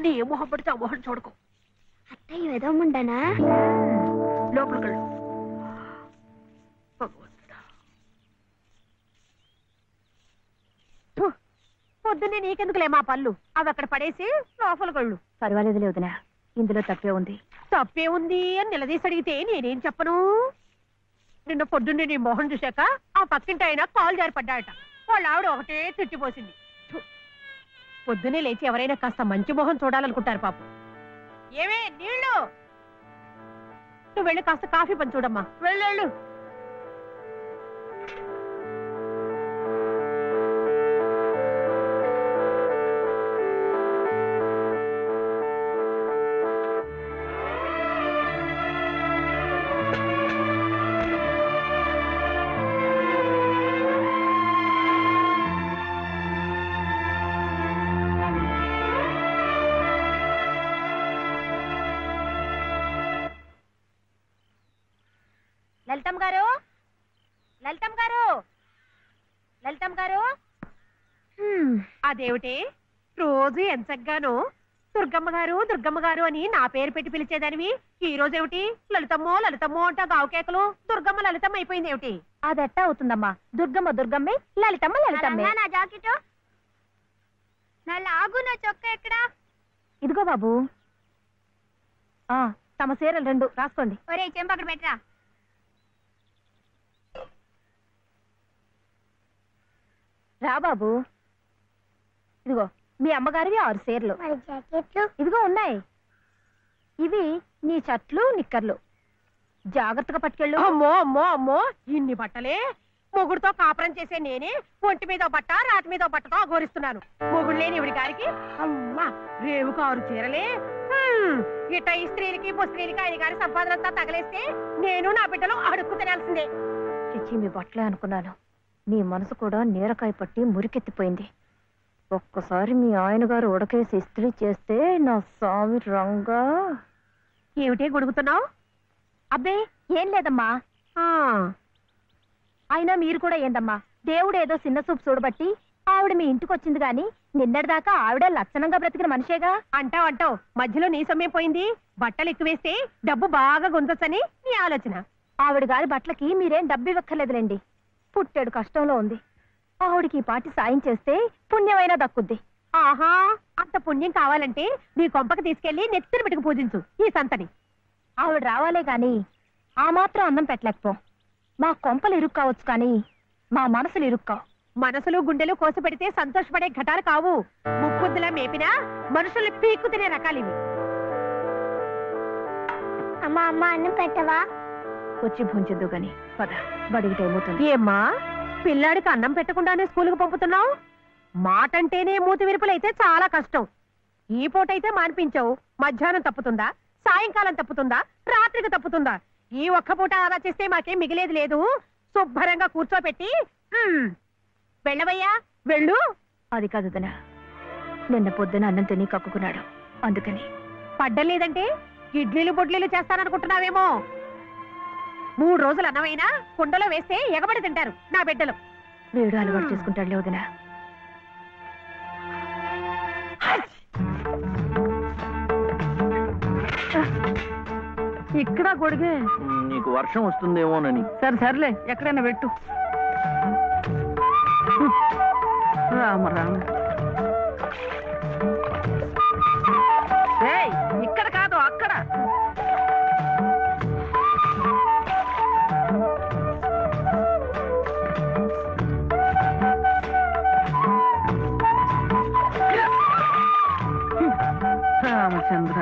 పొద్దున్నే ఏ మొహం పడితే ఆ మొహం చూడకు. అత్తయ్య ఎదవమంటానా? లోపలికి వెళ్ళు. పొద్దున్నే నీకెందుకులే మా పళ్ళు, అవి అక్కడ పడేసి లోపలికి వెళ్ళు. పర్వాలేదు వదినా, ఇందులో తప్పే ఉంది. తప్పే ఉంది అని నిలదీసి అడిగితే నేనేం చెప్పను? నిన్న పొద్దున్నే నీ మొహం చూశాక ఆ పక్కింటి ఆయన కాలు జారి పడ్డాడట. వాళ్ళ ఆవిడ ఒకటే తిట్టిపోసింది. పొద్దున్నే లేచి ఎవరైనా కాస్త మంచి మొహం చూడాలనుకుంటారు పాపం. ఏమే నీళ్ళు, నువ్వు వెళ్ళి కాస్త కాఫీ పని చూడమ్మా. వెళ్ళు. లలితమ్మ గారు, లలితమ్మ గారు, లలితమ్మ గారు. అదేమిటి రోజు ఎంచగ్గాను దుర్గమ్మ గారు అని నా పేరు పెట్టి పిలిచేదానివి, ఈ రోజు ఏమిటి లలితమ్మో లలితమ్మో అంటా గావుకేకలు దుర్గమ్మ లలితమ్మ అయిపోయింది ఏమిటి? అదెట్టా అవుతుందమ్మా, దుర్గమ్మ దుర్గమ్మే, లలితమ్మ లలితమ్మే. నా జాకెట్, నా లాగు, నా చొక్కా ఎక్కడా? ఇదిగో బాబు, తమ చీరలు 2 రాసుకోండి. ఒరే చెంప అక్కడ పెట్టరా. రా బాబు, ఇదిగో మీ అమ్మగారివి 6 చీరలు. జాకెట్లు ఇదిగో ఉన్నాయి. ఇవి నీ షర్ట్లు నిక్కర్లు, జాగ్రత్తగా పట్టుకెళ్ళు. అమ్మో అమ్మో అమ్మో, ఇన్ని బట్టలే? మొగుడుతో కాపురం చేసే నేనే ఒంటి మీద బట్ట రాతి మీద బట్టతో అఘోరిస్తున్నాను. మొగుడు లేని ఇవిడి గారికి అమ్మా రేవు 6 చీరలే. ఇట్ట ఈ స్త్రీలకి స్త్రీలకి ఆయన గారి సంపాదన అంతా తగలేస్తే నేను నా బిడ్డలు అడుక్కు తినాల్సిందే. చిచ్చి, మీ బట్టలే అనుకున్నాను. మీ మనసు కూడా నీరకాయ పట్టి మురికెత్తిపోయింది. ఒక్కసారి మీ ఆయన గారు ఉడకేసి ఇస్త్రీ చేస్తే నా స్వామి రంగా. ఏమిటే గొడుగుతున్నావు? అబ్బే ఏం లేదమ్మా. అయినా మీరు కూడా ఏందమ్మా, దేవుడు ఏదో చిన్న చూపు చూడబట్టి ఆవిడ మీ ఇంటికి వచ్చింది గాని నిన్నటిదాకా ఆవిడ లక్షణంగా బ్రతికిన మనిషేగా. అంటావు మధ్యలో నీ సమయం పోయింది. బట్టలు ఎక్కువేస్తే డబ్బు బాగా గుంజొచ్చని నీ ఆలోచన. ఆవిడ గారి బట్టలకి మీరేం డబ్బు ఇవ్వక్కర్లేదులేండి. పుట్టాడు కష్టంలో ఉంది. ఆవిడికి ఈ పాటి సాయం చేస్తే పుణ్యమైనా దక్కుద్ది. ఆహా, అంత పుణ్యం కావాలంటే నీ కొంపకి తీసుకెళ్లి నెత్తిన పెట్టుకు పూజించు ఈ సంతని. ఆవిడ రావాలే గాని ఆ మాత్రం అన్నం పెట్టలేకపో. మా కొంపలు ఇరుక్కు కావచ్చు కానీ మా మనసులు ఇరుక్కావు. మనసులు గుండెలు కోసి పెడితే సంతోషపడే ఘటాలు కావు. ముప్పుద్దులా మేపినా మనుషుల్ని పీక్కు తినే రకాలివి. అమ్మా అమ్మ అన్నం పెట్టవా? వచ్చి భుంచొద్దు గాని పద, బడికి టైం అవుతుంది. ఏమ్మా, పిల్లాడికి అన్నం పెట్టకుండానే స్కూల్కి పంపుతున్నావు? మాటంటేనే మూతి విరుపులైతే చాలా కష్టం. ఈ పూటైతే మానిపించావు, మధ్యాహ్నం తప్పుతుందా, సాయంకాలం తప్పుతుందా, రాత్రికి తప్పుతుందా? ఈ ఒక్క పూట ఆదా చేస్తే మాకేం మిగిలేదు లేదు. శుభ్రంగా కూర్చోపెట్టి వెళ్ళవయ్యా, వెళ్ళు. అది కాదు దనా, నిన్న పొద్దున అన్నం తిని కక్కుకున్నాడు, అందుకని. పడ్డలేదంటే ఇడ్లీలు బొడ్లీలు చేస్తాననుకుంటున్నావేమో. 3 రోజులు అన్నమైనా కుండలో వేస్తే ఎగబడి తింటారు నా బిడ్డలు. వేడు అలవాటు చేసుకుంటాడులే వదినా. ఇక్కడ గొడిగే. నీకు వర్షం వస్తుందేమోనని. సర్లే, ఎక్కడైనా పెట్టు. రామ రామ, ఇక్కడ కాదు అక్కడ. రామచంద్ర,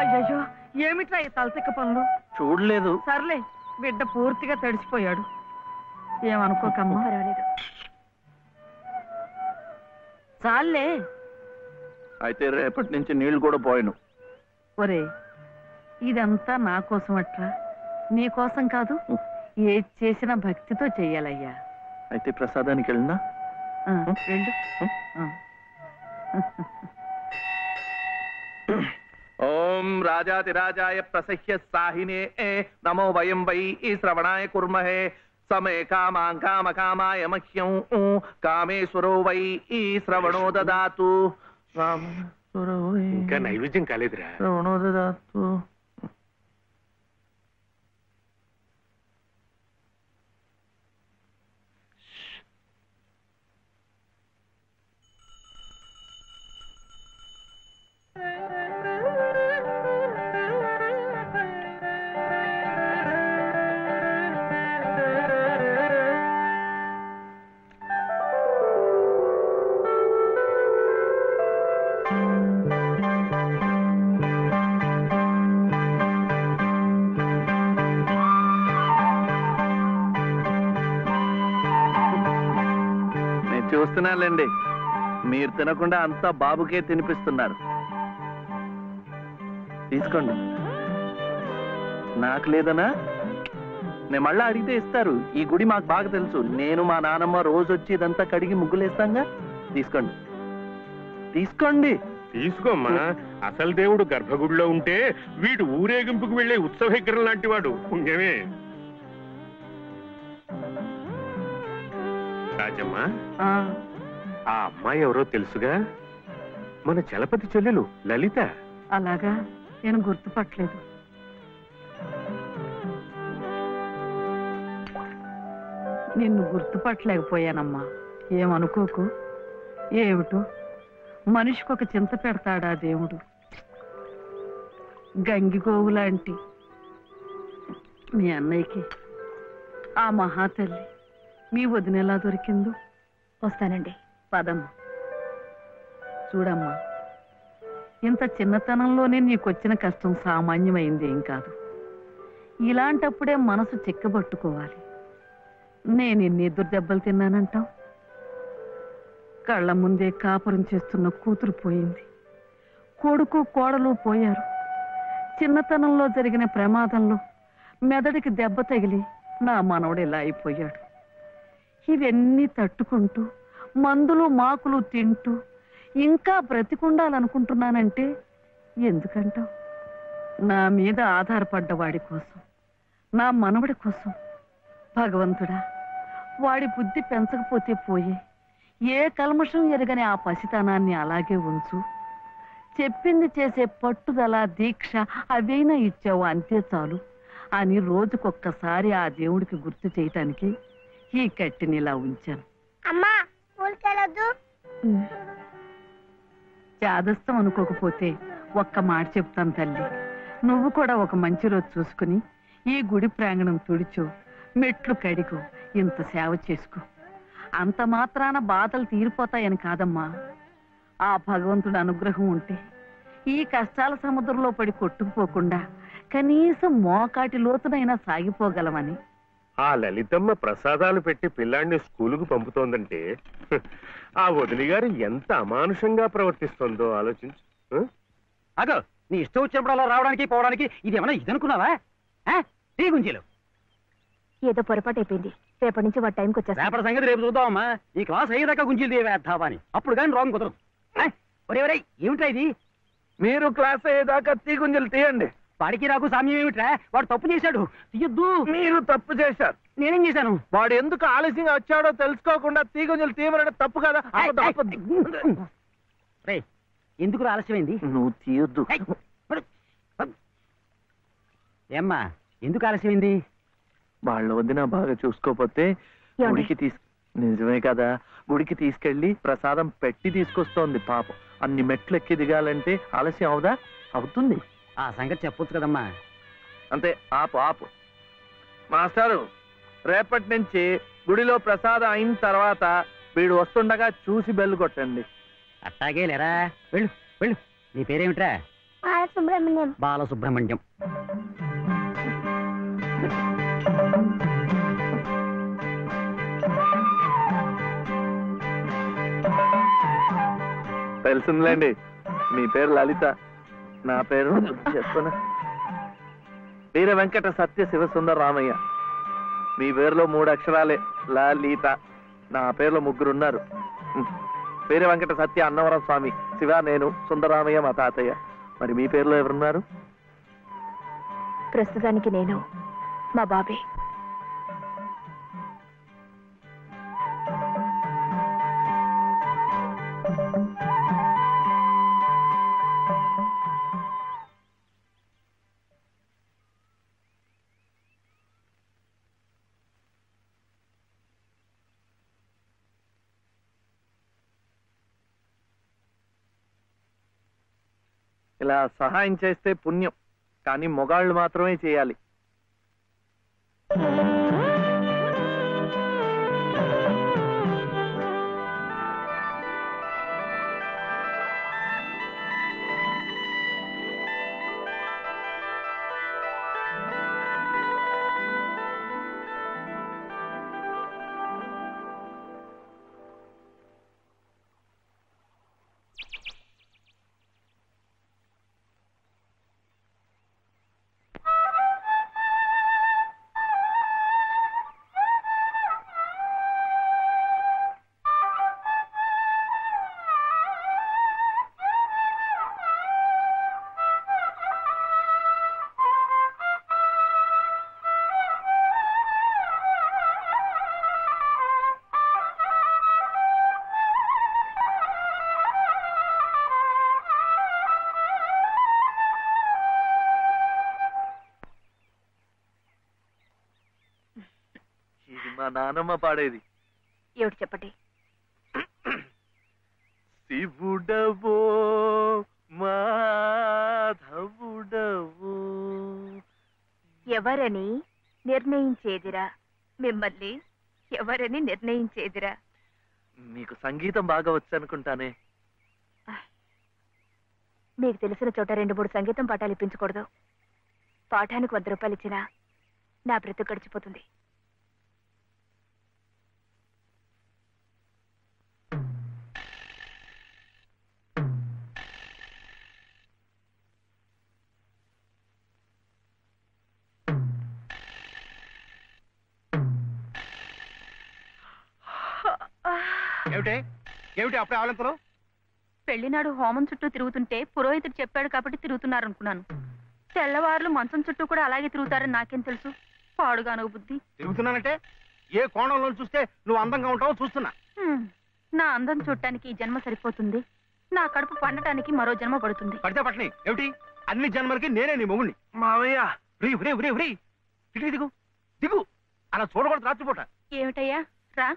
అయ్యో ఏమిట్రా ఈ తలతిక్క పనులు? చూడలేదు. సర్లే, బిడ్డ పూర్తిగా తడిసిపోయాడు. ఏమనుకోకమ్మా. పర్వాలేదు. చాలే. అయితే రేపటి నుంచి నీళ్లు కూడా పోయను. ఒరే, ఇదంతా నా కోసం అట్రా, నీ కోసం కాదు. ఏది చేసినా భక్తితో చెయ్యాలయ్యా. అయితే ప్రసాదానికి వెళ్ళినా వెళ్ళు. ఓం రాజాతిరాజాయ ప్రసహ్య సాహినే నమో వయం వై శ్రవణాయ కుర్మహే సమే కామాం కామ కామాయ మహ్యం కామేశ్వరో వై శ్రవణో దదాతు. ఇంకా నైవేద్యం కాలేదురా. శ్రవణో దదాతు. చూస్తున్నానులేండి, మీరు తినకుండా అంతా బాబుకే తినిపిస్తున్నారు. తీసుకోండి. నాకు లేదనా? నేను మళ్ళా అడిగితే ఇస్తారు. ఈ గుడి మాకు బాగా తెలుసు. నేను మా నానమ్మ రోజు వచ్చి ఇదంతా కడిగి ముగ్గులేస్తాంగా. తీసుకోండి, తీసుకోండి. తీసుకోమ్మా. అసలు దేవుడు గర్భగుడిలో ఉంటే వీడు ఊరేగింపుకు వెళ్లే ఉత్సవ విగ్రహం లాంటి వాడు. పుణ్యమే. రాజమ్మా, ఆ అమ్మాయి ఎవరో తెలుసుగా? మన చలపతి చెల్లెలు లలిత. అలాగా? నేను గుర్తుపట్టలేదు. నిన్ను గుర్తుపట్టలేకపోయానమ్మా. ఏమనుకోకు. ఏమిటో మనిషికొక చింత పెడతాడా దేవుడు. గంగిగోవు లాంటి మీ అన్నయ్యకి ఆ మహాతల్లి మీ వదిన ఎలా దొరికిందో. వస్తానండి. పదమ్మా. చూడమ్మా, ఇంత చిన్నతనంలోనే నీకొచ్చిన కష్టం సామాన్యమైంది ఏం కాదు. ఇలాంటప్పుడే మనసు చిక్కబట్టుకోవాలి. నేను ఎన్ని ఎదురు దెబ్బలు తిన్నానంటావు? కళ్ళ ముందే కాపురం చేస్తున్న కూతురు పోయింది. కొడుకు కోడలు పోయారు. చిన్నతనంలో జరిగిన ప్రమాదంలో మెదడికి దెబ్బ తగిలి నా మనవడు ఇలా అయిపోయాడు. ఇవన్నీ తట్టుకుంటూ మందులు మాకులు తింటూ ఇంకా బ్రతికుండాలనుకుంటున్నానంటే ఎందుకంటావు? నా మీద ఆధారపడ్డ వాడి కోసం, నా మనవడి కోసం. భగవంతుడా, వాడి బుద్ధి పెంచకపోతే పోయే. ఏ కల్మషం ఎరగని ఆ పసితనాన్ని అలాగే ఉంచు. చెప్పింది చేసే పట్టుదల, దీక్ష అవైనా ఇచ్చావు, అంతే చాలు అని రోజుకొక్కసారి ఆ దేవుడికి గుర్తు చేయటానికి ఈ కట్టిని ఇలా ఉంచాను. అమ్మా, స్కూల్కెళ్ళొద్దు. చాదస్తం అనుకోకపోతే ఒక్క మాట చెప్తాను తల్లి. నువ్వు కూడా ఒక మంచి రోజు చూసుకుని ఈ గుడి ప్రాంగణం తుడిచో, మెట్లు కడిగో, ఇంత సేవ చేసుకో. అంత మాత్రాన బాధలు తీరిపోతాయని కాదమ్మా. ఆ భగవంతుడి అనుగ్రహం ఉంటే ఈ కష్టాల సముద్రంలో పడి కొట్టుకుపోకుండా కనీసం మోకాటి లోతునైనా సాగిపోగలమని. ఆ లలితమ్మ ప్రసాదాలు పెట్టి పిల్లాడిని స్కూలుకు పంపుతోందంటే ఆ వదిలి గారు ఎంత అమానుషంగా ప్రవర్తిస్తుందో ఆలోచించు. అగో, నీ ఇష్టం వచ్చినప్పుడు అలా రావడానికి పోవడానికి ఇది ఏమన్నా ఇదనుకున్నావా? టీ గుంజీలు ఏదో పొరపాటు అయిపోయింది. రేపటి నుంచి వాడి టైంకి వచ్చేస్తా. రేపటి సంగతి రేపు చూద్దామమ్మా. ఈ క్లాస్ అయ్యేదాకా గుంజీలు వేద్దావా అని. అప్పుడు కానీ రాంగ్ కుదరదు. ఒరే ఏమిట్రా ఇది? మీరు క్లాస్ అయ్యేదాకా తీగుంజలు తీయండి. వాడికి నాకు సామ్యం ఏమిట్రా? వాడు తప్పు చేశాడు, తీయొద్దు. మీరు తప్పు చేశారు. నేనేం చేశాను? వాడు ఎందుకు ఆలస్యంగా వచ్చాడో తెలుసుకోకుండా తీగుంజలు తీయమనడం తప్పు కదా. రే, ఎందుకు ఆలస్యమైంది? నువ్వు తీయొద్దు. ఏమ్మా, ఎందుకు ఆలస్యమైంది? వాళ్ళ వదిన బాగా చూసుకోపోతే గుడికి నిజమే కదా, గుడికి తీసుకెళ్లి ప్రసాదం పెట్టి తీసుకొస్తోంది పాపం. అన్ని మెట్లు ఎక్కి దిగాలంటే ఆలస్యం అవుదా? అవుతుంది. ఆ సంగతి చెప్పొచ్చు కదమ్మా. అంతే, ఆపు ఆపు. మాస్టారు, రేపటి నుంచి గుడిలో ప్రసాదం అయిన తర్వాత వీడు వస్తుండగా చూసి బెల్లు కొట్టండి. అట్టాగే లేరా. వెళ్ళు వెళ్ళు. నీ పేరేమిట్రా? బాలసుబ్రహ్మణ్యం. బాలసుబ్రహ్మణ్యం. తెలిసిందిలేండి, మీ పేరు లలిత, నా పేరు చెప్పనా? వీర వెంకట సత్య శివసుందర రామయ్య. మీ పేరులో 3 అక్షరాలే లలిత. నా పేరులో 3 ఉన్నారు. వీర వెంకట సత్య అన్నవరం స్వామి, శివ నేను, సుందరరామయ్య మా తాతయ్య. మరి మీ పేరులో ఎవరున్నారు? ప్రస్తుతానికి నేను, మా బాబే. ఇలా సహాయం చేస్తే పుణ్యం, కానీ మొగాళ్ళు మాత్రమే చేయాలి. ఇది మా నానమ్మ పాడేది. ఏమిటి చెప్పండి. శివుడవో మాధవుడవో ఎవరని నిర్ణయించేదిరా, మిమ్మల్ని ఎవరని నిర్ణయించేదిరా. మీకు సంగీతం బాగా వచ్చనుకుంటానే. మీకు తెలిసిన చోట 2-3 సంగీతం పాఠాలు ఇప్పించకూడదు. పాఠానికి 100 రూపాయలు ఇచ్చినా నా బ్రతుకు గడిచిపోతుంది. ఏమిటి అప్పుడే ఆవలింతలు? పెళ్లినాడు హోమం చుట్టూ తిరుగుతుంటే పురోహితుడు చెప్పాడు కాబట్టి తిరుగుతున్నారు అనుకున్నాను. తెల్లవారులు మంచం చుట్టూ కూడా అలాగే తిరుగుతారని నాకేం తెలుసు. పాడుగాను బుద్ధి. తిరుగుతున్నానంటే ఏ కోణంలో చూస్తే నువ్వు అందంగా ఉంటావో చూస్తున్నా. నా అందం చూడటానికి ఈ జన్మ సరిపోతుంది. నా కడుపు పండటానికి మరో జన్మ పడుతుంది. పడితే పట్టని ఏమిటి? అన్ని జన్మలకి నేనే నీ మొగుణ్ణి. మావయ్య దిగు దిగు దిగు. అలా చూడకూడదు రాత్రిపూట. ఏమిటయ్యా రా.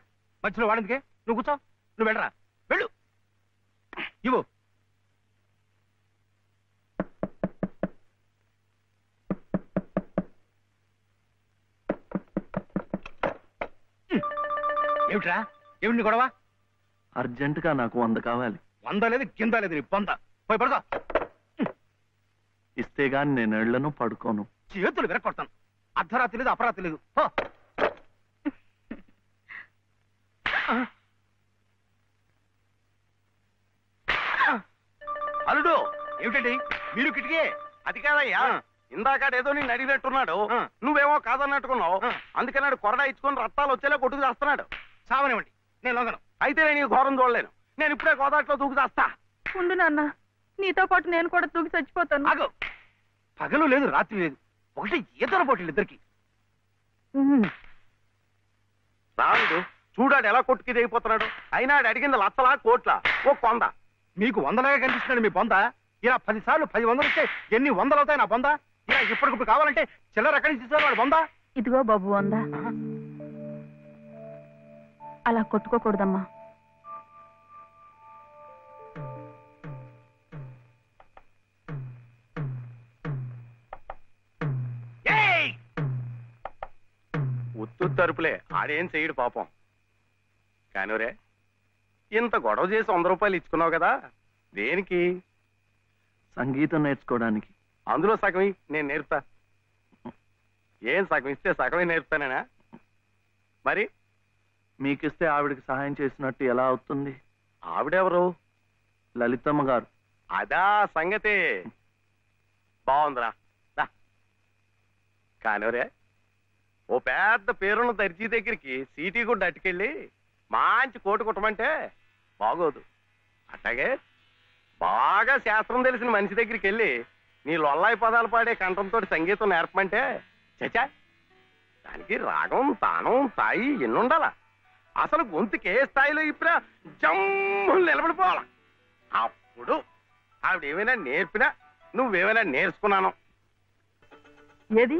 మధ్యలో వాడిందికే నువ్వు కూర్చో. నువ్వు వెళ్ళరా, వెళ్ళు. ఇవ్వు. ఏమిట్రా, ఏమిటి నీ గొడవ? అర్జెంటుగా నాకు 100 కావాలి. 100 లేదు కింద లేదు నీ పొంద. పోయి పడుకో. ఇస్తే గాని నేను ఎళ్లను, పడుకోను. చేతులు విరక్కొడతాను. అర్ధరాత్రి లేదు అపరాత్రి లేదు. అల్లుడు ఏమిటండి మీరు కిటికీ? అది కాదయ్యా, ఇందాకడేదో నేను అడిగినట్టున్నాడు, నువ్వేమో కాదన్నట్టుకున్నావు. అందుకన్నాడు కొరడా ఇచ్చుకొని రక్తాలు వచ్చేలా కొట్టుకు చేస్తున్నాడు. సావనివ్వండి, నేను లొంగను. అయితే నేను ఈ ఘోరం చూడలేను. నేను ఇప్పుడే గోదాట్లో దూకు చేస్తా. ఉండు నాన్న, నీతో పాటు నేను కూడా దూకి చచ్చిపోతాను. ఆగు. పగలు లేదు రాత్రి లేదు, ఒకటి ఈతల పోటీలు ఇద్దరికి. రాడు చూడాడు ఎలా కొట్టుకి దిగిపోతున్నాడు. అయినా ఆడు అడిగింది లచ్చలా కోట్ల ఓ కొంద. మీకు 100లాగా కనిపిస్తున్నాడు మీ బొంద. ఇలా 10 సార్లు 10 వందలు వస్తే ఎన్ని 100 అవుతాయి నా బొంద? ఇలా ఇప్పటికిప్పుడు కావాలంటే చిల్లర ఎక్కడి నుంచి తీసుకోవాలి వాడు బొంద? ఇదిగో బాబు వందా. అలా కొట్టుకోకూడదమ్మా. ఉత్తు తరుపులే, ఆడేం చెయ్యడు పాపం. కానివరే, ఇంత గొడవ చేసి 100 రూపాయలు ఇచ్చుకున్నావు కదా, దేనికి? సంగీతం నేర్చుకోవడానికి. అందులో సగం నేను నేర్పుతా. ఏం సగం ఇస్తే సగమే నేర్పుతానేనా? మరి మీకిస్తే ఆవిడకి సహాయం చేసినట్టు ఎలా అవుతుంది? ఆవిడెవరు? లలితమ్మ గారు. అదా సంగతి. బాగుందిరా. కానివరే ఓ పెద్ద పేరున్న దర్జీ దగ్గరికి సీటీ గుడ్డ అట్టుకెళ్ళి మంచి కోటు కుట్టమంటే బాగోదు. అట్లాగే బాగా శాస్త్రం తెలిసిన మనిషి దగ్గరికి వెళ్ళి నీ లొల్లాయి పదాలు పాడే కంఠంతో సంగీతం నేర్పమంటే చచా దానికి రాగం తానం తాయి ఎన్నుండాలా. అసలు గొంతుకి ఏ స్థాయిలో ఇప్పుడు జమ్ములు నిలబడిపోవాలా. అప్పుడు ఆవిడేమైనా నేర్పినా నువ్వేమైనా నేర్చుకున్నాను. ఏది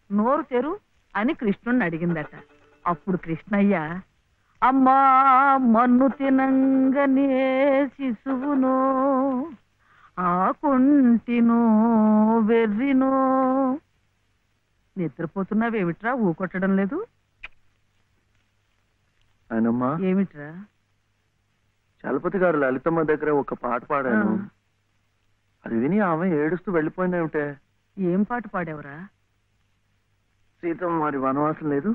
నోరు తెరు అని కృష్ణుణ్ణి అడిగిందట. అప్పుడు కృష్ణయ్య అమ్మా మన్ను తినంగనే శిశువునో ఆకుంటినో వెర్రినో. నిద్రపోతున్నావేమిట్రా ఊకొట్టడం లేదు? ఆయనమ్మా ఏమిట్రా? చలపతి గారు లలితమ్మ దగ్గర ఒక పాట పాడాను. అది విని ఆమె ఏడుస్తూ వెళ్ళిపోయిందేమిటే. ఏం పాట పాడావురా? సీతమ్మ మరి వనవాసం లేదు.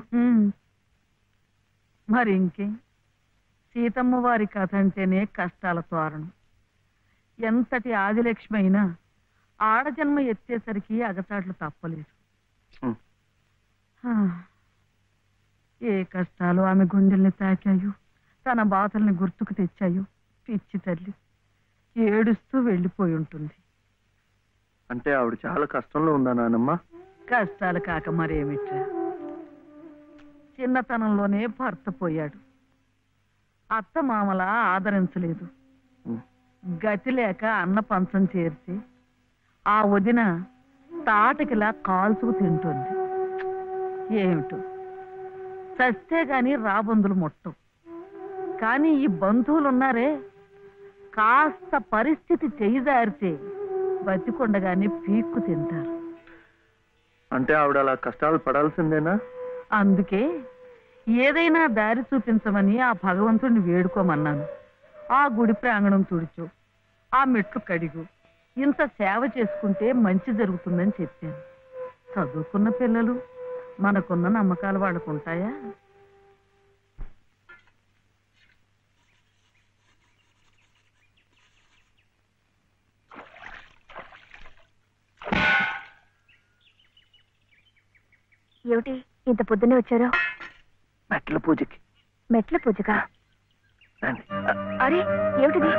మరి ఇంకే, సీతమ్మ వారి కథ అంటేనే కష్టాల తోరణం. ఎంతటి ఆదిలక్ష్మి అయినా ఆడజన్మ ఎత్తేసరికి అగచాట్లు తప్పలేదు. ఏ కష్టాలు ఆమె గుండెల్ని తాకాయో, తన బాధల్ని గుర్తుకు తెచ్చాయో. పిచ్చి తల్లి ఏడుస్తూ వెళ్ళిపోయి ఉంటుంది. అంటే ఆవిడ చాలా కష్టంలో ఉందా నానమ్మ? కష్టాలు కాక మరేమిట్రా, చిన్నతనంలోనే భర్త పోయాడు. అత్త మామలా ఆదరించలేదు. గతి లేక అన్న పంచం చేర్చి ఆ వదిన తాటకిలా కాల్చుకు తింటుంది. ఏమిటో చస్తే గాని రాబందులు ముట్టం. కానీ ఈ బంధువులున్నారే, కాస్త పరిస్థితి చేయిదారితే బతికొండగానే పీక్కు తింటారు. అంటే ఆవిడ అలా కష్టాలు పడాల్సిందేనా? అందుకే ఏదైనా దారి చూపించమని ఆ భగవంతుడిని వేడుకోమన్నాను. ఆ గుడి ప్రాంగణం తుడిచు, ఆ మెట్లు కడిగు, ఇంత సేవ చేసుకుంటే మంచి జరుగుతుందని చెప్పాను. చదువుకున్న పిల్లలు, మనకున్న నమ్మకాలు వాళ్ళకుంటాయా? ఏమిటి ఇంత పొద్దునే వచ్చారు? మెట్ల పూజకి. మెట్ల పూజగా? రండి. అరే ఏమిటిది?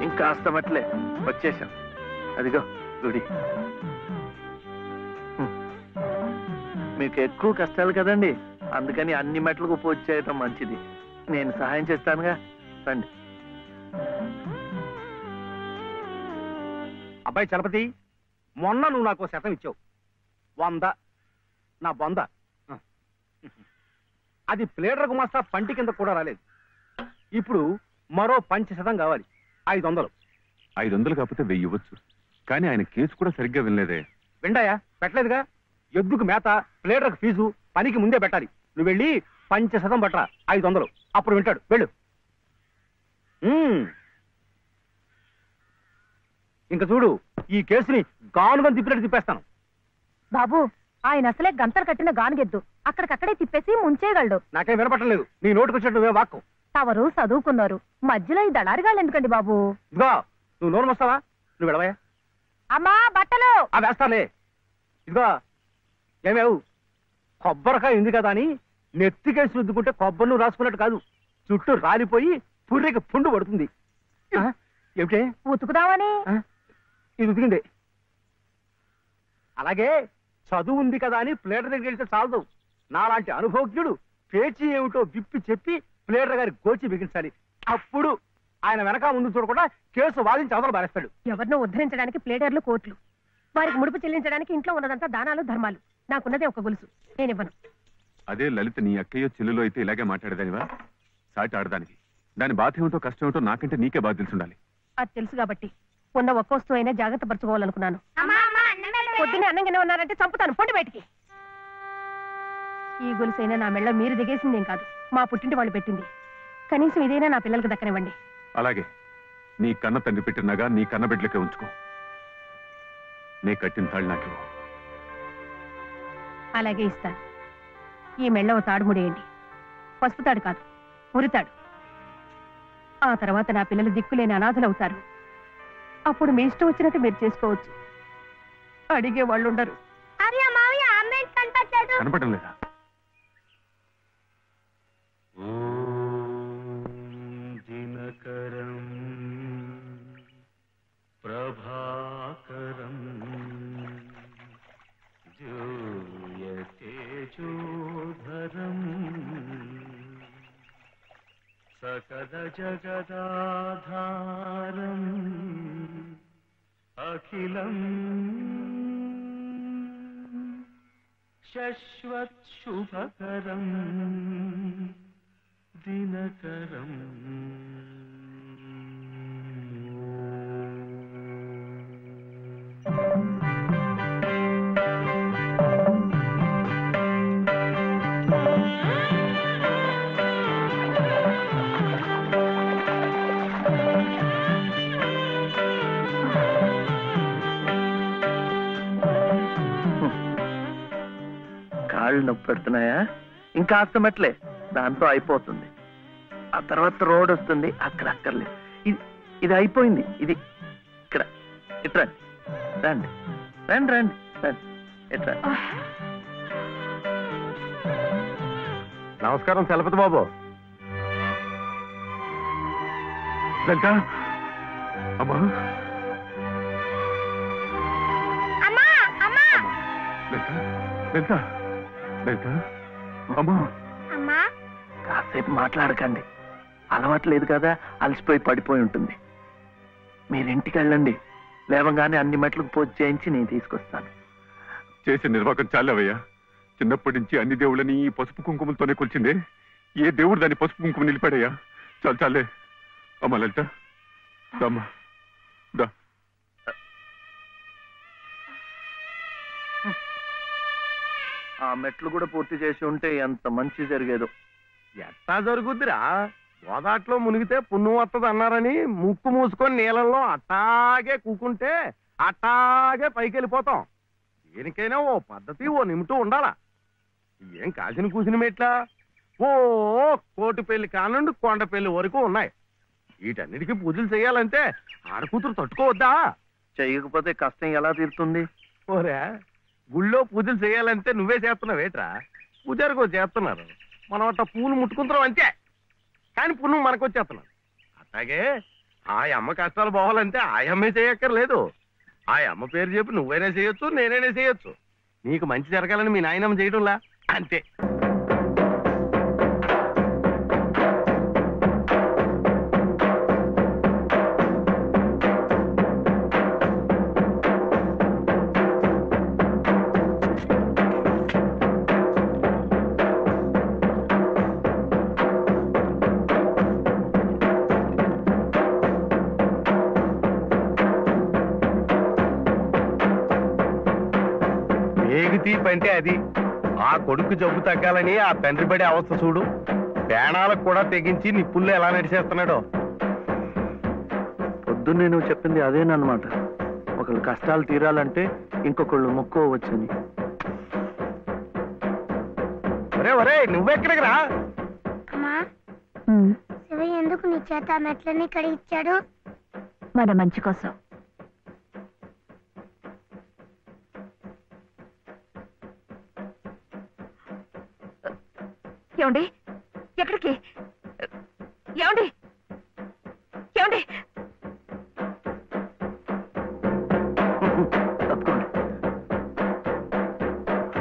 ఇంకాస్త మెట్లే, వచ్చేసాం. అదిగో గుడి. మీకు ఎక్కువ కష్టాలు కదండి, అందుకని అన్ని మెట్లకు పూజ చేయటం మంచిది. నేను సహాయం చేస్తానుగా, రండి. అబ్బాయి చలపతి, మొన్న నువ్వు నాకు శతం ఇచ్చావు. 100 నా బొంద. అది ప్లేడర్ గుమాస్తా పంటి కింద కూడా రాలేదు. ఇప్పుడు మరో 5% కావాలి. 500. 500 కాకపోతే 1000 ఇవ్వచ్చు. కానీ ఆయన కేసు కూడా సరిగ్గా వినలేదే. విండాయా? పెట్టలేదుగా. ఎద్దుకు మేత, ప్లేడర్కు ఫీజు, పనికి ముందే పెట్టాలి. నువ్వు వెళ్ళి 5% పట్టరా, 500. అప్పుడు వింటాడు. వెళ్ళు. ఇంక చూడు, ఈ కేసుని గానుగా తిప్పినట్టు తిప్పేస్తాను. బాబు, ఆయన అసలే గంతలు కట్టిన గానుగెద్దు, అక్కడికక్కడే తిప్పేసి ముంచేయగలడు. నాకేం వినపట్టలేదు. నీ నోటుకు వచ్చినట్టు వాక్కు. తవరు చదువుకున్నారు, మధ్యలో ఈ దళారిగాళ్ళు ఎందుకండి బాబు? ఇదిగో, నువ్వు నోరు వస్తావా? నువ్వు వెళ్ళవయా? అమ్మా బట్టలు వేస్తాలే. ఇదిగో ఏమేవు, కొబ్బరికాయ ఉంది కదా అని నెత్తికేసి రుద్దుకుంటే కొబ్బరి నువ్వు రాసుకున్నట్టు కాదు, చుట్టూ రాలిపోయి పుర్రెకి పుండు పడుతుంది. ఏమిటే? ఉతుకుదామని. ఇది ఉతికింది. అలాగే చదువు ఉంది కదా అని ప్లేటర్ దగ్గరికి వెళ్తే చాలదు. నాలాంటి అనుభవజ్ఞుడు పేచీ ఏమిటో విప్పి చెప్పి ప్లేటర్ గారి గోచి బిగించాలి. అప్పుడు ఆయన వెనక ముందు చూడకుండా కేసు వాదించి అవతల బారేస్తాడు. ఎవరినో ఉద్ధరించడానికి ప్లేడర్లు, కోట్లు, వారికి ముడుపు చెల్లించడానికి ఇంట్లో ఉన్నదంతా దానాలు ధర్మాలు. నాకున్నదే ఒక గొలుసు, నేనివ్వను. అదే లలిత నీ అక్కయ్యో చెల్లులో అయితే ఇలాగే మాట్లాడేదానివా? సాటి ఆడదానికి దాని బాధ ఏమిటో కష్టం ఏమిటో నాకంటే నీకే బాధ తెలుసుండాలి. అది తెలుసు కాబట్టి ఉన్న ఒక్క వస్తువు అయినా జాగ్రత్త పరచుకోవాలనుకున్నాను. పొద్దున్నే అన్నంగానే ఉన్నారంటే చంపుతాను, పొండి బయటికి. ఈ గొలుసైనా నా మెళ్ళ మీరు దిగేసిందేం కాదు, మా పుట్టింటి వాళ్ళు పెట్టింది. కనీసం ఇదైనా నా పిల్లలకు దక్కనివ్వండి. అలాగే నీ కన్న తండ్రి పెట్టినగా నీ కన్న బిడ్డలకే ఉంచుకో. నే కట్టిన తాళ్ళు నాకు అలాగే ఇస్తాను. ఈ మెళ్ళ తాడు ముడేయండి. పసుపు తాడు కాదు, ఉరితాడు. ఆ తర్వాత నా పిల్లలు దిక్కులేని అనాథలవుతారు. అప్పుడు మీ ఇష్టం వచ్చినట్టు మీరు చేసుకోవచ్చు. అడిగే వాళ్ళు ఉండరు. కనపడడం లేదా? దినకరం ప్రభాకరం జోయతేజోధరం సకల జగదాధారం అఖిలం శశ్వత్ శుభకరం దినకరం. కాళ్ళు నొప్పి పెడుతున్నాయా? ఇంకా అస్తమట్లే, దాంతో అయిపోతుంది. ఆ తర్వాత రోడ్ వస్తుంది, అక్కడ అక్కర్లేదు. ఇది అయిపోయింది. ఇది ఇక్కడ ఇట్రా, రండి రండి రండి రండి, ఇట్రా. నమస్కారం చలపతి బాబు. లలిత అమ్మా, లలిత లలిత అమ్మా. కాసేపు మాట్లాడకండి, అలవాట్లేదు కదా, అలసిపోయి పడిపోయి ఉంటుంది. మీరింటికి వెళ్ళండి, లేవగానే అన్ని మెట్లకు పూజ చేయించి నేను తీసుకొస్తాను. చేసే నిర్వాహకం చాలవయ్యా. చిన్నప్పటి నుంచి అన్ని దేవుళ్ళని ఈ పసుపు కుంకుమలతోనే కొలిచిందే. ఏ దేవుడు దాన్ని పసుపు కుంకుమ నిలిపాడయ్యా? చాలు చాలే. అమ్మా లలిత అమ్మా దా. ఆ మెట్లు కూడా పూర్తి చేసి ఉంటే ఎంత మంచి జరిగేదో. ఎట్టా జరుగుద్దిరా? గోదాట్లో మునిగితే పుణ్యం వస్తుంది అన్నారని ముక్కు మూసుకొని నీళ్ళల్లో అట్టాగే కూకుంటే అట్టాగే పైకి వెళ్ళిపోతాం. దేనికైనా ఓ పద్ధతి, ఓ నిమిటూ ఉండాలా. ఏం కాసిన కూసిన మెట్లా? ఓ కోటి పెళ్లి కానుండి కొండ పెళ్లి వరకు ఉన్నాయి. వీటన్నిటికీ పూజలు చేయాలంటే ఆడకూతురు తట్టుకోవద్దా? చెయ్యకపోతే కష్టం ఎలా తీరుతుంది? ఓరే, గుళ్ళో పూజలు చేయాలంటే నువ్వే చేస్తున్నావు ఏట్రా? పూజారికో చేస్తున్నారు, మనం అట్ట పూలు ముట్టుకుంటున్నాం అంతే. కానీ పుణ్యం మనకు వచ్చేస్తున్నాం. అట్లాగే ఆ అమ్మ కష్టాలు పోవాలంటే ఆ అమ్మే చేయక్కర్లేదు. ఆ అమ్మ పేరు చెప్పి నువ్వైనా చేయొచ్చు, నేనైనా చేయొచ్చు. నీకు మంచి జరగాలని మీ నాయనమ్మ చేయడంలా అంతే. తీపి అంటే అది. ఆ కొడుకు జబ్బు తగ్గాలని ఆ తండ్రి పడే అవస్థ చూడు. ప్రాణాలకు కూడా తెగించి నిప్పుల్లో ఎలా నడిచేస్తున్నాడో. పొద్దున్నే నువ్వు చెప్పింది అదేనమాట. ఒకళ్ళు కష్టాలు తీరాలంటే ఇంకొకళ్ళు మొక్కోవచ్చని. ఒరే ఒరే, నువ్వెక్కడికి రా? శివయ్య ఎందుకు నీ చేత మెట్లని కడిగిచ్చాడు? మన మంచి కోసం. ఏమండి, ఎక్కడికి? ఏమండి ఏమండి?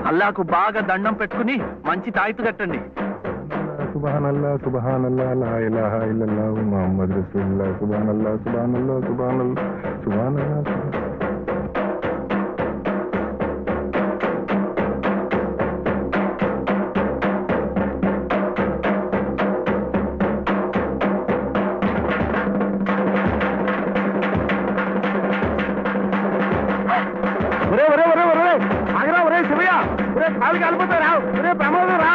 అల్లాకు బాగా దండం పెట్టుకుని మంచి తాయితు కట్టండి. సుబ్హానల్లా సుబ్హానల్లా లా ఇలాహా ఇల్లల్లాహు ముహమ్మద్ రసూలుల్లాహ్ సుబ్హానల్లా సుబ్హానల్లా సుబ్హానల్లా సుబ్హానల్లా. ఒరే ఒరే ఒరే ఒరే, ఆగరా ఒరే శివయ్య. ఒరే కాలు కాలిపోతా రా. ఒరే ప్రమాదం రా.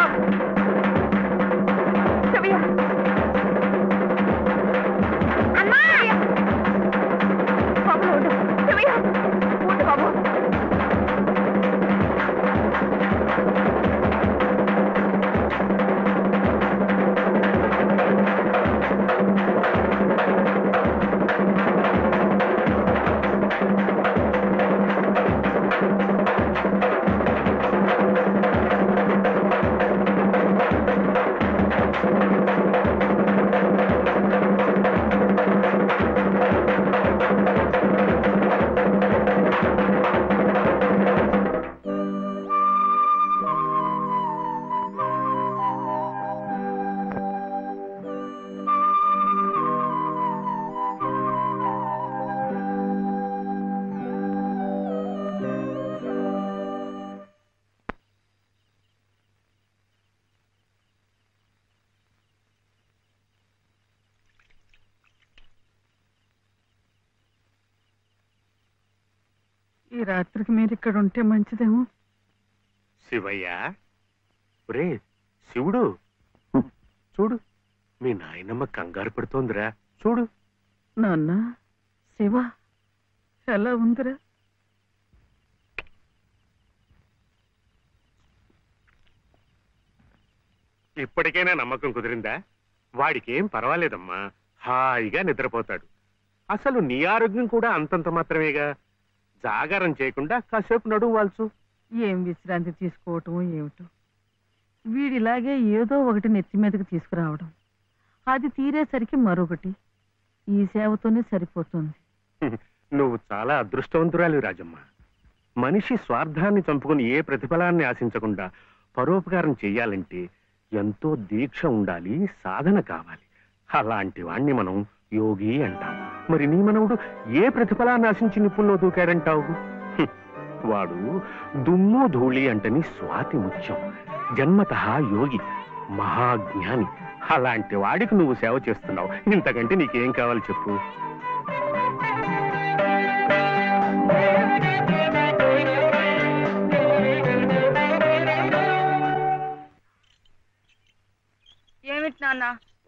బాబు, బాబు ఈ రాత్రికి మీరు ఇక్కడ ఉంటే మంచిదేమో. శివయ్య, ఒరే శివుడు, చూడు మీ నాయనమ్మ కంగారు పడుతోందిరా, చూడు. నాన్న, శివ ఎలా ఉందిరా? ఇప్పటికైనా నమ్మకం కుదిరిందా? వాడికేం పర్వాలేదమ్మా, హాయిగా నిద్రపోతాడు. అసలు నీ ఆరోగ్యం కూడా అంతంత మాత్రమేగా. జాగారం చేయకుండా కాసేపు నడుము వాల్చు. ఏం విశ్రాంతి తీసుకోవటం ఏమిటో. వీడిలాగే ఏదో ఒకటి నెత్తి మీదకి తీసుకురావడం, అది తీరేసరికి మరొకటి. ఈ సేవతోనే సరిపోతుంది. నువ్వు చాలా అదృష్టవంతురాలి రాజమ్మ. మనిషి స్వార్థాన్ని చంపుకుని ఏ ప్రతిఫలాన్ని ఆశించకుండా పరోపకారం చెయ్యాలంటే ఎంతో దీక్ష ఉండాలి, సాధన కావాలి. అలాంటి వాణ్ణి మనం యోగి అంటాం. మరి నీ మనవుడు ఏ ప్రతిఫలాన్ని ఆశించి నిప్పుల్లో దూకాడంటావు? వాడు దుమ్ము ధూళి అంటని స్వాతి ముత్యం, జన్మతః యోగి, మహాజ్ఞాని. అలాంటి వాడికి నువ్వు సేవ చేస్తున్నావు. ఇంతకంటే నీకేం కావాలి చెప్పు? ఏమిటి నాన్న,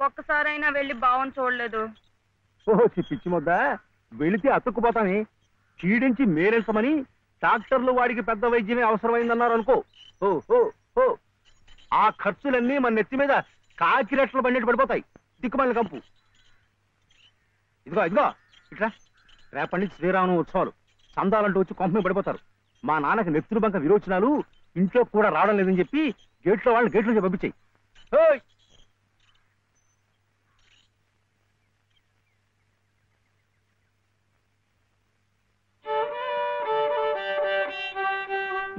ఒక్కసారైనా వెళ్ళి బావని చూడలేదు? ఓహో పిచ్చి ముద్ద, వెళితే అతుక్కుపోతాని. చీడించి మేరెంచమని డాక్టర్లు వాడికి పెద్ద వైద్యమే అవసరమైందన్నారు అనుకో. ఓ ఓ ఓ ఆ ఖర్చులన్నీ మన నెత్తి మీద కాకిరెట్లు పడినట్టు పడిపోతాయి. దిక్కుమల్ని కంపు. ఇదిగో ఇదిగో ఇట్లా, రేపటి నుంచి శ్రీరామనవమి ఉత్సవాలు. చందాలంటూ వచ్చి కొంపమే పడిపోతారు. మా నాన్నకి నెత్తురు బంక విరోచనాలు, ఇంట్లో కూడా రావడం లేదని చెప్పి గేట్లో వాళ్ళని గేట్లో పంపించాయి.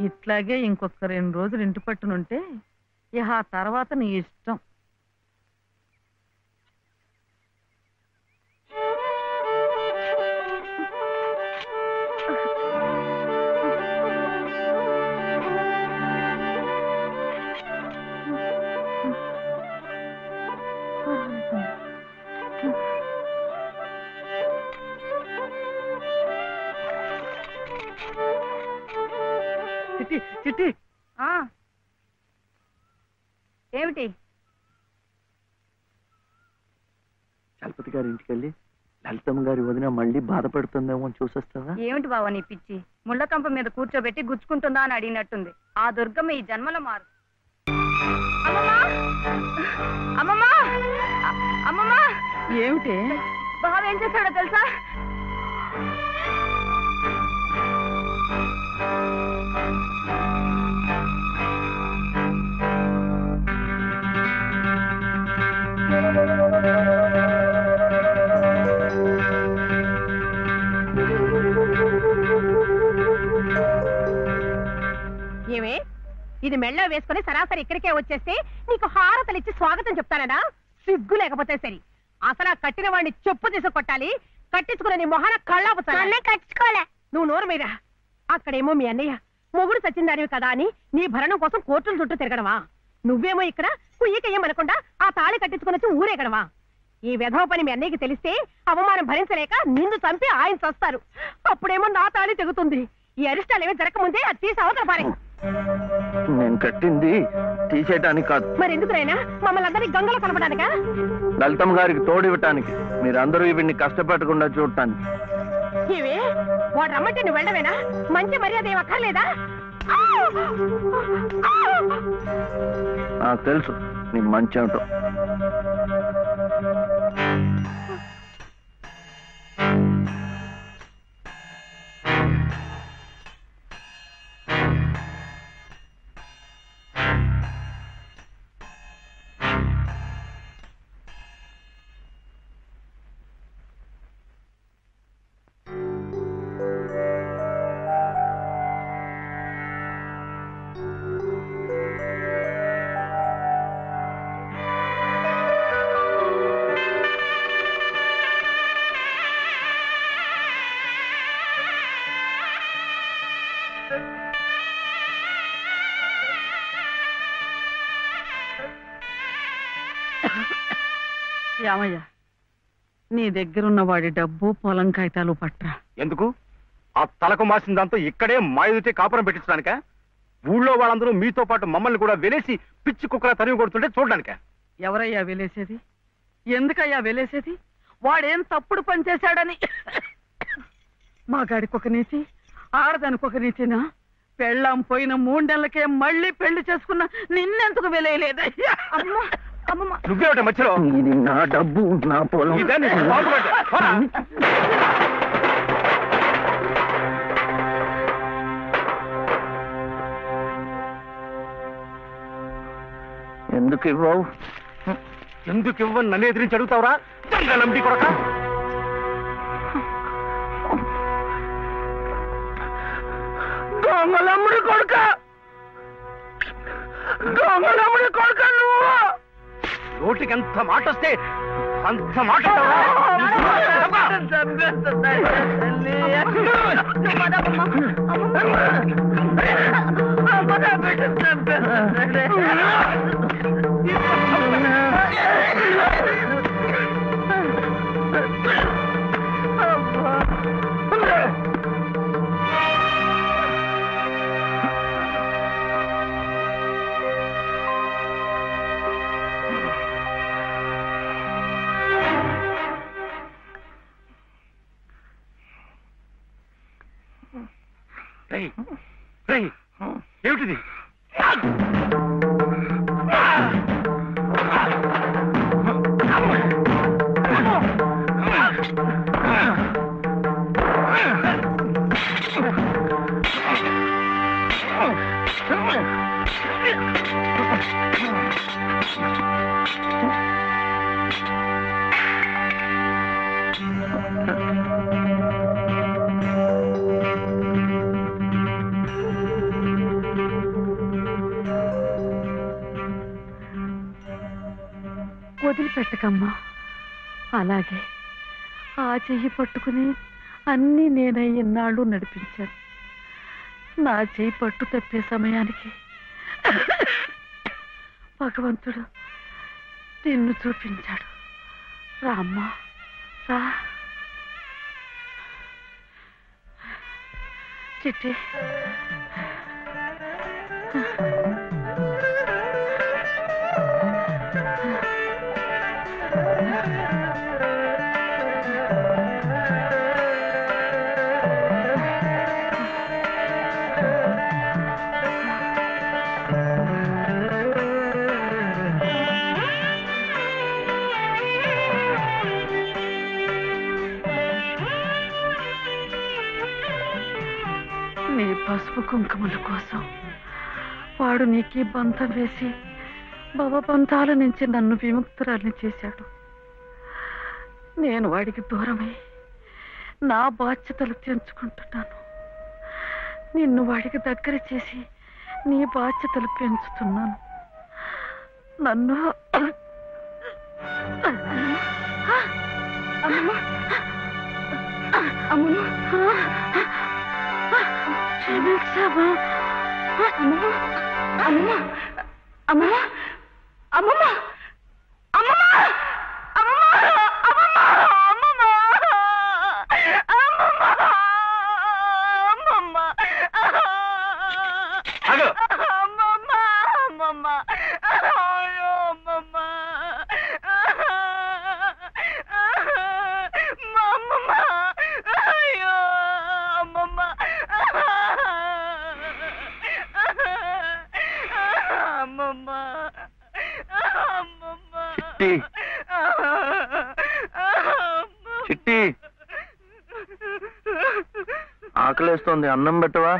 ఇట్లాగే ఇంకొక 2 రోజులు ఇంటి పట్టునుంటే ఇక ఆ తర్వాత నీ ఇష్టం. చిట్టి చిట్టి, ఏమిటి? చలపతి గారి ఇంటికి వెళ్ళి లలితమ్మ గారి వదిన మళ్ళీ బాధపడుతుందేమో అని చూసేస్తావా? ఏమిటి బావ నీ పిచ్చి? ముళ్ళకంప మీద కూర్చోబెట్టి గుచ్చుకుంటుందా అని అడిగినట్టుంది. ఆ దుర్గమ్మ ఈ జన్మలో మారు. అమ్మమ్మా, అమ్మమ్మా, ఏమిటి? బావ ఏం చేశాడో తెలుసా? ఏమే, ఇది మెళ్ళో వేసుకుని సరాసరి ఇక్కడికే వచ్చేస్తే నీకు హారతలిచ్చి స్వాగతం చెప్తానడా? సిగ్గు లేకపోతే సరి. అసలు ఆ కట్టిన వాడిని చెప్పు తీసి కొట్టాలి. కట్టించుకున్న నీ మొహన కళ్ళాపుతానే. కట్టించుకోలే. నువ్వు నోరు మీద. అక్కడేమో మీ అన్నయ్య మొగుడు సచ్చిందానివి కదా అని నీ భరణం కోసం కోర్టుల చుట్టూ తిరగడమా? నువ్వేమో ఇక్కడ కుయ్యకయ్యమనకుండా ఆ తాళి కట్టించుకుని వచ్చి ఊరేగడమా? ఈ వెధవ పని మీ అన్నయ్యకి తెలిస్తే అవమానం భరించలేక నిన్ను చంపి ఆయన చస్తారు. అప్పుడేమో నా తాళి తెగుతుంది. ఈ అరిష్టాలు ఏమీ జరగకముందే అది తీసి అవతల పారే. నేను కట్టింది తీసేయటానికి కాదు. మరి ఎందుకునైనా మమ్మల్ని అందరినీ గంగలో కనపడానికా? లలితమ్మ గారికి తోడివ్వటానికి, మీరందరూ వీడిని కష్టపెట్టకుండా చూడటానికి. ఇవి వాడు రమ్మంటే నువ్వు వెళ్ళవేనా? మంచి మర్యాద ఏం అక్కర్లేదా? నాకు తెలుసు నీ మంచి ఏమిటో. రామయ్య, నీ దగ్గరున్న వాడి డబ్బు పొలం కాగితాలు పట్రా. ఎందుకు? ఆ తలకు మాసిన దాంతో ఇక్కడే మాయుతే కాపురం పెట్టించడానిక? ఊళ్ళో వాళ్ళందరూ మీతో పాటు మమ్మల్ని కూడా వెలేసి పిచ్చి కుక్కలా తరిమి కొడుతుంటే చూడడానిక? ఎవరయ్యా వెలేసేది? ఎందుకయ్యా వెలేసేది? వాడేం తప్పుడు పని చేశాడని మా గాడికి ఒక నీతి, ఆడదానికి ఒక నీతినా? పెళ్ళాం పోయిన 3 నెలలకే మళ్ళీ పెళ్లి చేసుకున్న నిన్నెందుకు వెలేయలేదయ్యా? నువ్వేమిట మధ్యలో? ఇది నా డబ్బు, నా పొలం. ఎందుకు ఇవ్వవు? ఎందుకు ఇవ్వని నన్ను ఎదిరించి అడుగుతావురా? దంగలంబి కొడక! దొంగలమ్ముడి కొడుక! దొంగలమ్ముడి కొడుక నువ్వు! నోటికి ఎంత మాట వస్తే అంత మాట ఏమిటిది? వదిలిపెట్టకమ్మా. అలాగే ఆ చెయ్యి పట్టుకుని అన్నీ నేనై ఇన్నాళ్ళు నడిపించాను. నా చెయ్యి పట్టు తప్పే సమయానికి భగవంతుడు నిన్ను చూపించాడు. రామ్మా, రా. చిట్టి, నీ పసుపు కుంకుమల కోసం వాడు నీకు బంధం వేసి భవబంధాల నుంచి నన్ను విముక్తురాల్ని చేశాడు. నేను వాడికి దూరమై నా బాధ్యతలు తెంచుకుంటున్నాను. నిన్ను వాడికి దగ్గర చేసి నీ బాధ్యతలు పెంచుతున్నాను. నన్ను క్షమించమా? అమ్మమ్మ, అమ్మమ్మ, అమ్మమ్మ, అమ్మమ్మ, అమ్మమ్మ, అమ్మమ్మ, అమ్మమ్మ, అమ్మమ్మ, అమ్మమ్మ, అమ్మమ్మ, అయ్యో అమ్మమ్మ, అమ్మమ్మ, అయ్యో అమ్మమ్మ, అమ్మమ్మ, అమ్మమ్మ. చిట్టి, ఆకలేస్తోంది, అన్నం పెట్టవా?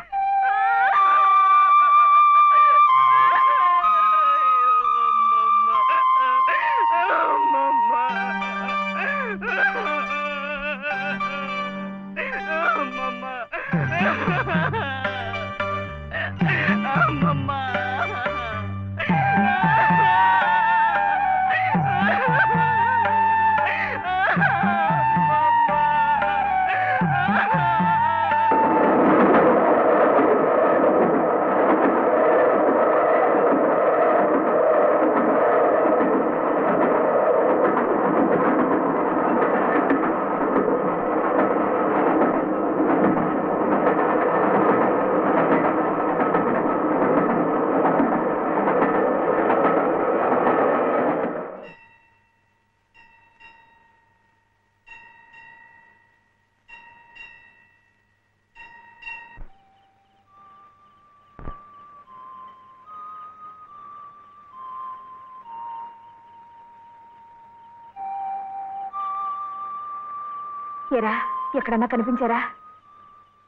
ఏరా ఎక్కడన్నా కనిపించారా?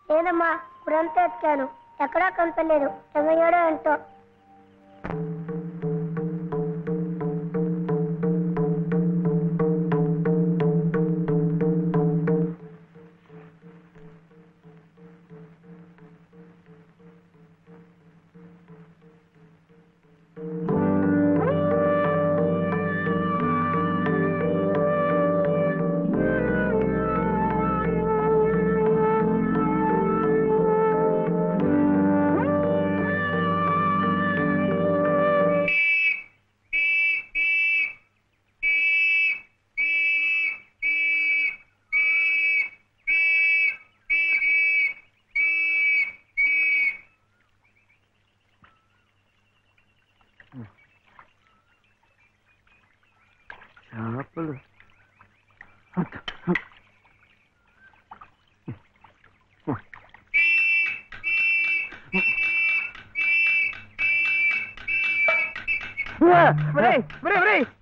లేదమ్మా, ఇప్పుడంతా ఎత్తాను, ఎక్కడా కనపడలేదు. ఏమయ్యాడో ఏంటో. చేపలు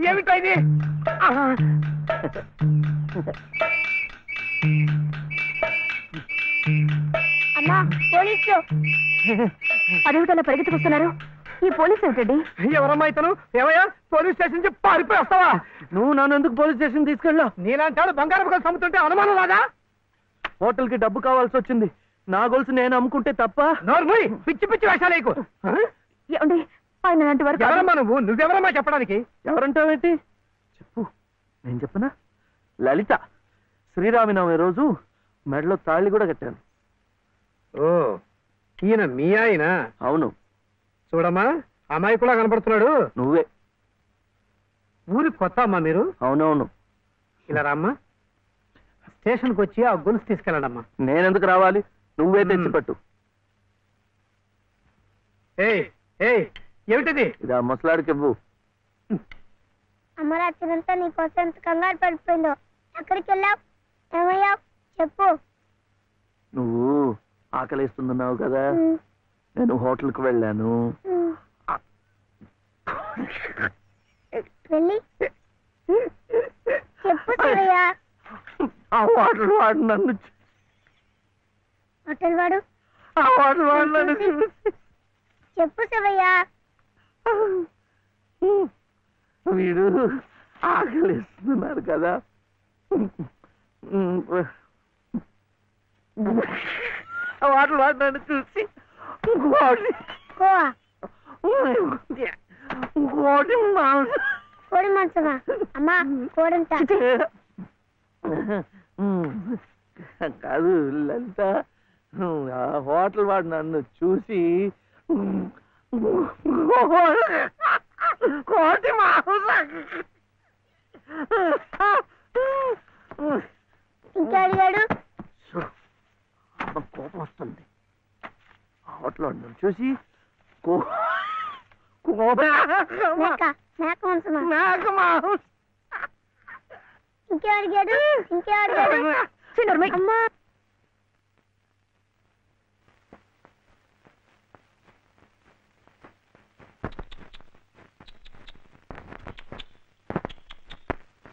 ఏమిటో ఇది? అమ్మా, పోలీసులు. అదేమిటలా పరిగెత్తుకొస్తున్నారు? ఈ పోలీసు ఏమిటండి? ఎవరమ్మా ఇతను? ఏమయ్యా, పోలీస్ స్టేషన్ నుంచి పారిపోయి వస్తావా? నువ్వు నన్ను ఎందుకు పోలీస్ స్టేషన్ తీసుకెళ్ళా? నీలాంటి వాడు బంగారం కోసం అమ్ముతుంటే అనుమానం రాదా? హోటల్ కి డబ్బు కావాల్సి వచ్చింది. నా గొలుసు నేను అమ్ముకుంటే తప్ప? నోర్మూయ్, పిచ్చి పిచ్చి వేషాలేకు. ఏమండి ఆయన లాంటి వారు కాదు. ఎవరమ్మా నువ్వు? నువ్వెవరమ్మా చెప్పడానికి? ఎవరంటావేంటి? చెప్పు, నేను చెప్పనా? లలిత. శ్రీరామనవమి రోజు మెడలో తాళి కూడా కట్టాను. ఓ, ఈయన మీ ఆయన? అవును. చూడమ్మా, అమ్మాయి కూడా కనపడుతున్నాడు. నువ్వే. ఊరి కొత్త అమ్మా మీరు? అవునవును. ఇలా రామ్మా, స్టేషన్కి వచ్చి ఆ గొలుసు తీసుకెళ్ళడమ్మా. నేనెందుకు రావాలి? నువ్వే తెచ్చిపట్టు. ఏయ్ ఏయ్, ఏమిటిది? ఇది ఆ ముసలాడికి ఇవ్వు. అమ్మ రాత్రంతా నీకోసం ఎంత కంగారు పడిపోయిందో. ఎక్కడికి వెళ్ళావు? ఏమయ్యావు? చెప్పు. నువ్వు ఆకలిస్తున్నావు కదా, నేను హోటల్కి వెళ్ళాను. వెళ్ళి చెప్పు శివయ్య. ఆ హోటల్ వాడు నన్ను హోటల్ వాడు? ఆ హోటల్ వాడు నన్ను చెప్పు శివయ్య. వీడు ఆకలిస్తున్నారు కదా, వాడు వాడు నన్ను చూసి ఇంకోటి కోడి మాంసమా? అమ్మా, కోడంతా కాదు లలిత, ఆ హోటల్ వాడు నన్ను చూసి కోటి మాంసం ఇంకా అడిగాడు. కోపం వస్తుంది. హోటల్ వాడు నన్ను చూసి మేక మాంసమా? ఇంకే అడిగాడు. ఇంకే అడిగాడు. అమ్మా